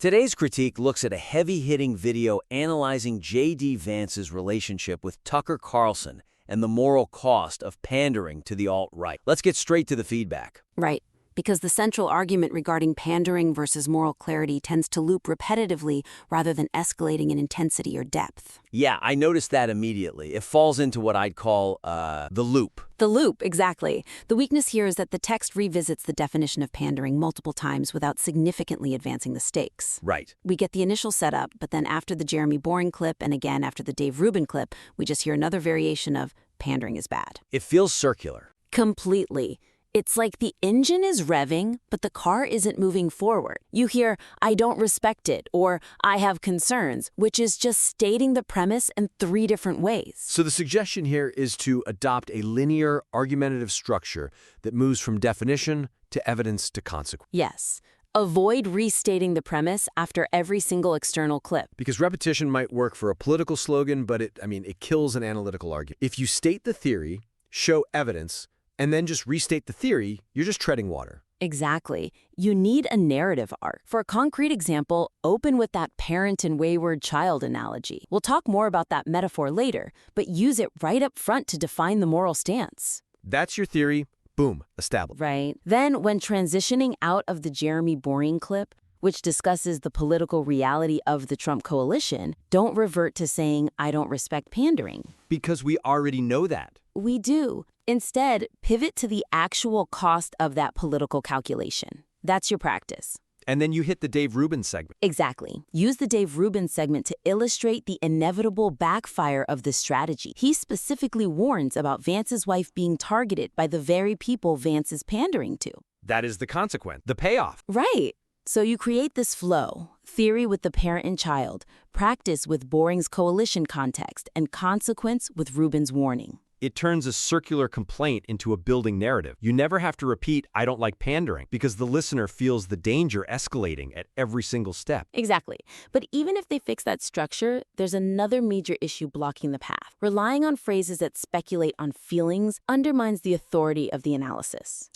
Today's critique looks at a heavy-hitting video analyzing JD Vance's relationship with Tucker Carlson and the moral cost of pandering to the alt-right. Let's get straight to the feedback. Right, because the central argument regarding pandering versus moral clarity tends to loop repetitively rather than escalating in intensity or depth. Yeah, I noticed that immediately. It falls into what I'd call the loop. The loop, exactly. The weakness here is that the text revisits the definition of pandering multiple times without significantly advancing the stakes. Right. We get the initial setup, but then after the Jeremy Boering clip and again after the Dave Rubin clip, we just hear another variation of pandering is bad. It feels circular. Completely. It's like the engine is revving, but the car isn't moving forward. You hear, "I don't respect it," or "I have concerns," which is just stating the premise in three different ways. So the suggestion here is to adopt a linear, argumentative structure that moves from definition to evidence to consequence. Yes. Avoid restating the premise after every single external clip. Because repetition might work for a political slogan, but it kills an analytical argument. If you state the theory, show evidence, and then just restate the theory, you're just treading water. Exactly. You need a narrative arc. For a concrete example, open with that parent and wayward child analogy. We'll talk more about that metaphor later, but use it right up front to define the moral stance. That's your theory. Boom, established. Right. Then, when transitioning out of the Jeremy Boering clip, which discusses the political reality of the Trump coalition, don't revert to saying, "I don't respect pandering." Because we already know that. We do. Instead, pivot to the actual cost of that political calculation. That's your practice. And then you hit the Dave Rubin segment. Exactly. Use the Dave Rubin segment to illustrate the inevitable backfire of this strategy. He specifically warns about Vance's wife being targeted by the very people Vance is pandering to. That is the consequence, the payoff. Right. So you create this flow, theory with the parent and child, practice with Boering's coalition context, and consequence with Rubin's warning. It turns a circular complaint into a building narrative. You never have to repeat, "I don't like pandering," because the listener feels the danger escalating at every single step. Exactly. But even if they fix that structure, there's another major issue blocking the path. Relying on phrases that speculate on feelings undermines the authority of the analysis.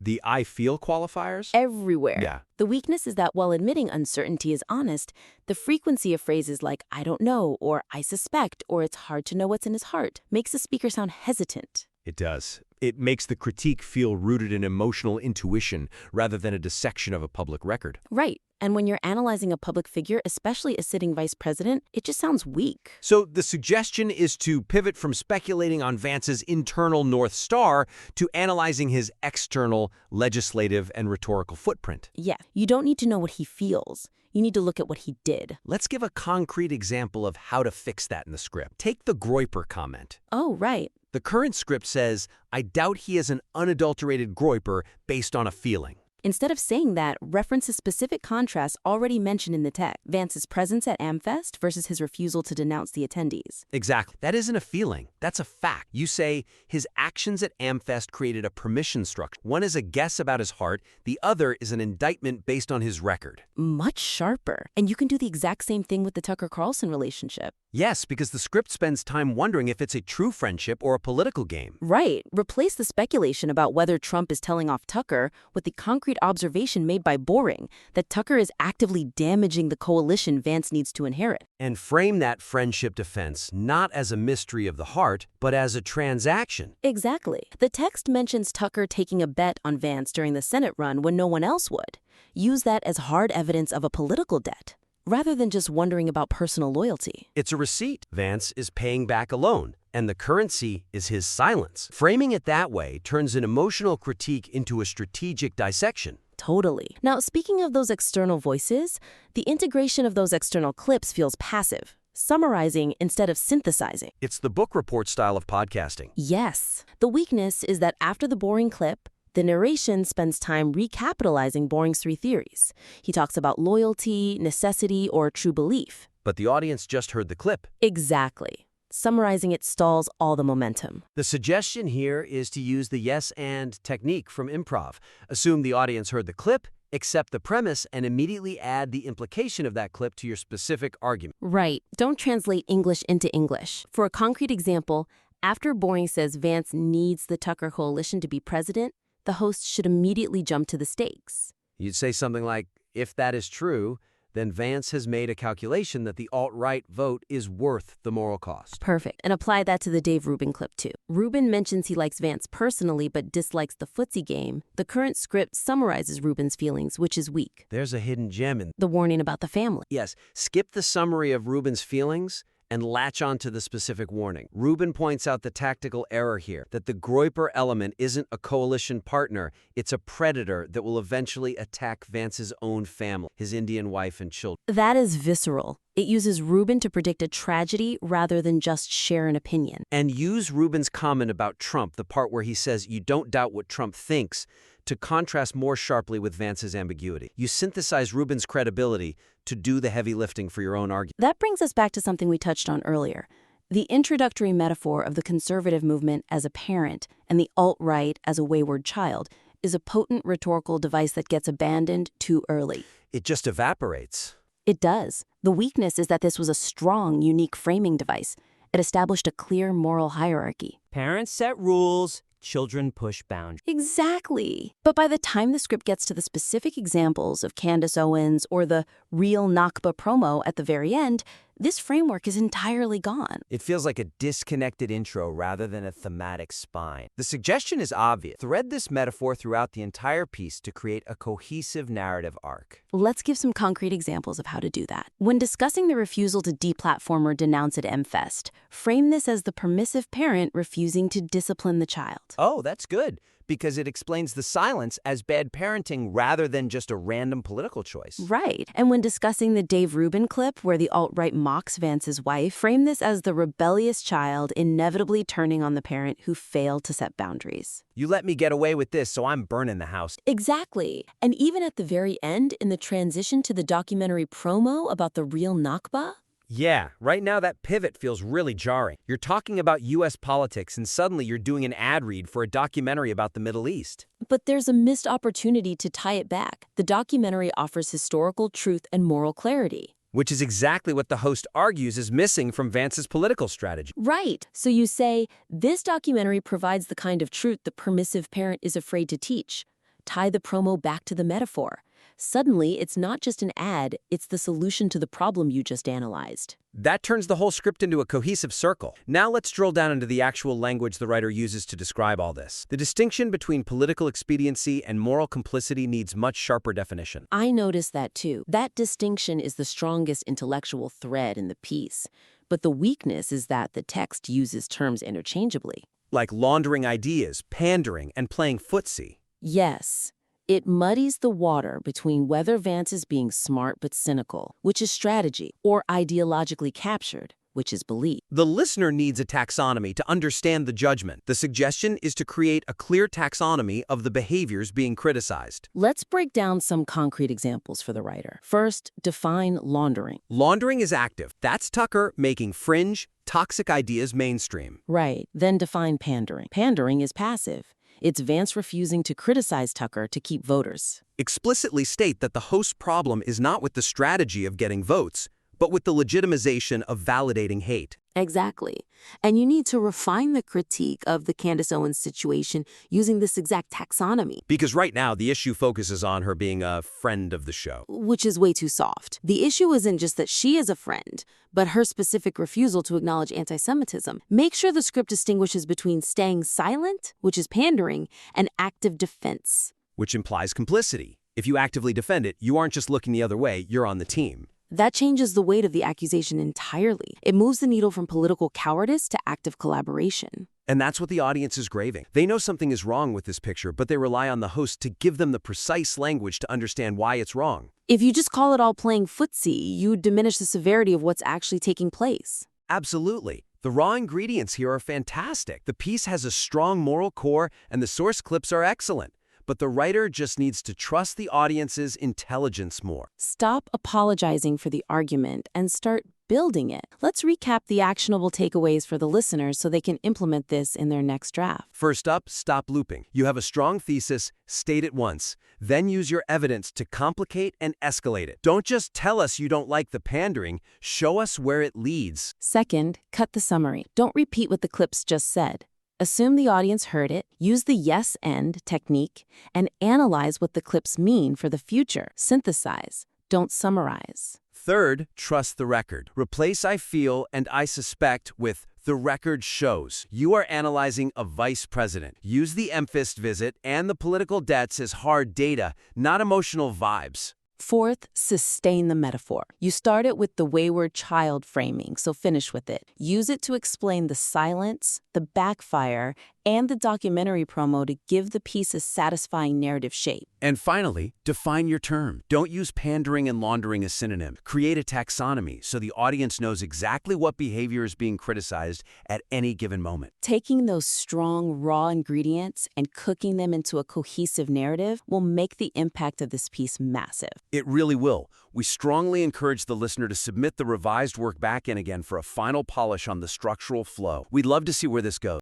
The "I feel" qualifiers? Everywhere. Yeah. The weakness is that while admitting uncertainty is honest, the frequency of phrases like "I don't know" or "I suspect" or "it's hard to know what's in his heart" makes the speaker sound hesitant. It does. It makes the critique feel rooted in emotional intuition rather than a dissection of a public record. Right. And when you're analyzing a public figure, especially a sitting vice president, it just sounds weak. So the suggestion is to pivot from speculating on Vance's internal North Star to analyzing his external legislative and rhetorical footprint. Yeah. You don't need to know what he feels. You need to look at what he did. Let's give a concrete example of how to fix that in the script. Take the Groyper comment. Oh, right. The current script says, "I doubt he is an unadulterated Groyper based on a feeling." Instead of saying that, reference a specific contrast already mentioned in the text, Vance's presence at AmFest versus his refusal to denounce the attendees. Exactly. That isn't a feeling. That's a fact. You say his actions at AmFest created a permission structure. One is a guess about his heart. The other is an indictment based on his record. Much sharper. And you can do the exact same thing with the Tucker Carlson relationship. Yes, because the script spends time wondering if it's a true friendship or a political game. Right. Replace the speculation about whether Trump is telling off Tucker with the concrete observation made by Boering that Tucker is actively damaging the coalition Vance needs to inherit. And frame that friendship defense not as a mystery of the heart, but as a transaction. Exactly. The text mentions Tucker taking a bet on Vance during the Senate run when no one else would. Use that as hard evidence of a political debt, rather than just wondering about personal loyalty. It's a receipt. Vance is paying back a loan, and the currency is his silence. Framing it that way turns an emotional critique into a strategic dissection. Totally. Now, speaking of those external voices, the integration of those external clips feels passive, summarizing instead of synthesizing. It's the book report style of podcasting. Yes. The weakness is that after the Boering clip, the narration spends time recapitalizing Boering's three theories. He talks about loyalty, necessity, or true belief. But the audience just heard the clip. Exactly. Summarizing it stalls all the momentum. The suggestion here is to use the yes and technique from improv. Assume the audience heard the clip, accept the premise, and immediately add the implication of that clip to your specific argument. Right. Don't translate English into English. For a concrete example, after Boering says Vance needs the Tucker coalition to be president, the host should immediately jump to the stakes. You'd say something like, "If that is true, then Vance has made a calculation that the alt-right vote is worth the moral cost. Perfect. And apply that to the Dave Rubin clip, too. Rubin mentions he likes Vance personally but dislikes the footsie game. The current script summarizes Rubin's feelings, which is weak. There's a hidden gem in the warning about the family. Yes, skip the summary of Rubin's feelings and latch on to the specific warning. Rubin points out the tactical error here, that the Groyper element isn't a coalition partner, it's a predator that will eventually attack Vance's own family, his Indian wife and children. That is visceral. It uses Rubin to predict a tragedy rather than just share an opinion. And use Rubin's comment about Trump, the part where he says you don't doubt what Trump thinks, to contrast more sharply with Vance's ambiguity. You synthesize Rubin's credibility to do the heavy lifting for your own argument. That brings us back to something we touched on earlier. The introductory metaphor of the conservative movement as a parent and the alt-right as a wayward child is a potent rhetorical device that gets abandoned too early. It just evaporates. It does. The weakness is that this was a strong, unique framing device. It established a clear moral hierarchy. Parents set rules, children push boundaries. Exactly. But by the time the script gets to the specific examples of Candace Owens or the real Nakba promo at the very end, this framework is entirely gone. It feels like a disconnected intro rather than a thematic spine. The suggestion is obvious. Thread this metaphor throughout the entire piece to create a cohesive narrative arc. Let's give some concrete examples of how to do that. When discussing the refusal to deplatform or denounce at MFest, frame this as the permissive parent refusing to discipline the child. Oh, that's good, because it explains the silence as bad parenting rather than just a random political choice. Right. And when discussing the Dave Rubin clip where the alt-right mocks Vance's wife, frame this as the rebellious child inevitably turning on the parent who failed to set boundaries. You let me get away with this, so I'm burning the house. Exactly. And even at the very end, in the transition to the documentary promo about the real Nakba, Yeah, right now that pivot feels really jarring. You're talking about U.S. politics and suddenly you're doing an ad read for a documentary about the Middle East. but there's a missed opportunity to tie it back. The documentary offers historical truth and moral clarity. Which is exactly what the host argues is missing from Vance's political strategy. Right. So you say, this documentary provides the kind of truth the permissive parent is afraid to teach. Tie the promo back to the metaphor. Suddenly, it's not just an ad, it's the solution to the problem you just analyzed. That turns the whole script into a cohesive circle. Now let's drill down into the actual language the writer uses to describe all this. The distinction between political expediency and moral complicity needs much sharper definition. I noticed that too. That distinction is the strongest intellectual thread in the piece. But the weakness is that the text uses terms interchangeably. Like laundering ideas, pandering, and playing footsie. Yes. It muddies the water between whether Vance is being smart but cynical, which is strategy, or ideologically captured, which is belief. The listener needs a taxonomy to understand the judgment. The suggestion is to create a clear taxonomy of the behaviors being criticized. Let's break down some concrete examples for the writer. First, define laundering. Laundering is active. That's Tucker making fringe, toxic ideas mainstream. Right. Then define pandering. Pandering is passive. It's Vance refusing to criticize Tucker to keep voters. Explicitly state that the host's problem is not with the strategy of getting votes, but with the legitimization of validating hate. Exactly. And you need to refine the critique of the Candace Owens situation using this exact taxonomy. Because right now, the issue focuses on her being a friend of the show. Which is way too soft. The issue isn't just that she is a friend, but her specific refusal to acknowledge anti-Semitism. Make sure the script distinguishes between staying silent, which is pandering, and active defense. Which implies complicity. If you actively defend it, you aren't just looking the other way, you're on the team. That changes the weight of the accusation entirely. It moves the needle from political cowardice to active collaboration. And that's what the audience is craving. They know something is wrong with this picture, but they rely on the host to give them the precise language to understand why it's wrong. If you just call it all playing footsie, you diminish the severity of what's actually taking place. Absolutely. The raw ingredients here are fantastic. The piece has a strong moral core, and the source clips are excellent. But the writer just needs to trust the audience's intelligence more. Stop apologizing for the argument and start building it. Let's recap the actionable takeaways for the listeners so they can implement this in their next draft. First up, stop looping. You have a strong thesis, state it once. Then use your evidence to complicate and escalate it. Don't just tell us you don't like the pandering, show us where it leads. Second, cut the summary. Don't repeat what the clips just said. Assume the audience heard it, use the yes-and technique, and analyze what the clips mean for the future. Synthesize. Don't summarize. Third, trust the record. Replace I feel and I suspect with the record shows. You are analyzing a vice president. Use the M-Fist visit and the political debts as hard data, not emotional vibes. Fourth, sustain the metaphor. You started with the wayward child framing, so finish with it. Use it to explain the silence, the backfire, and the documentary promo to give the piece a satisfying narrative shape. And finally, define your term. Don't use pandering and laundering as synonyms. Create a taxonomy so the audience knows exactly what behavior is being criticized at any given moment. Taking those strong, raw ingredients and cooking them into a cohesive narrative will make the impact of this piece massive. It really will. We strongly encourage the listener to submit the revised work back in again for a final polish on the structural flow. We'd love to see where this goes.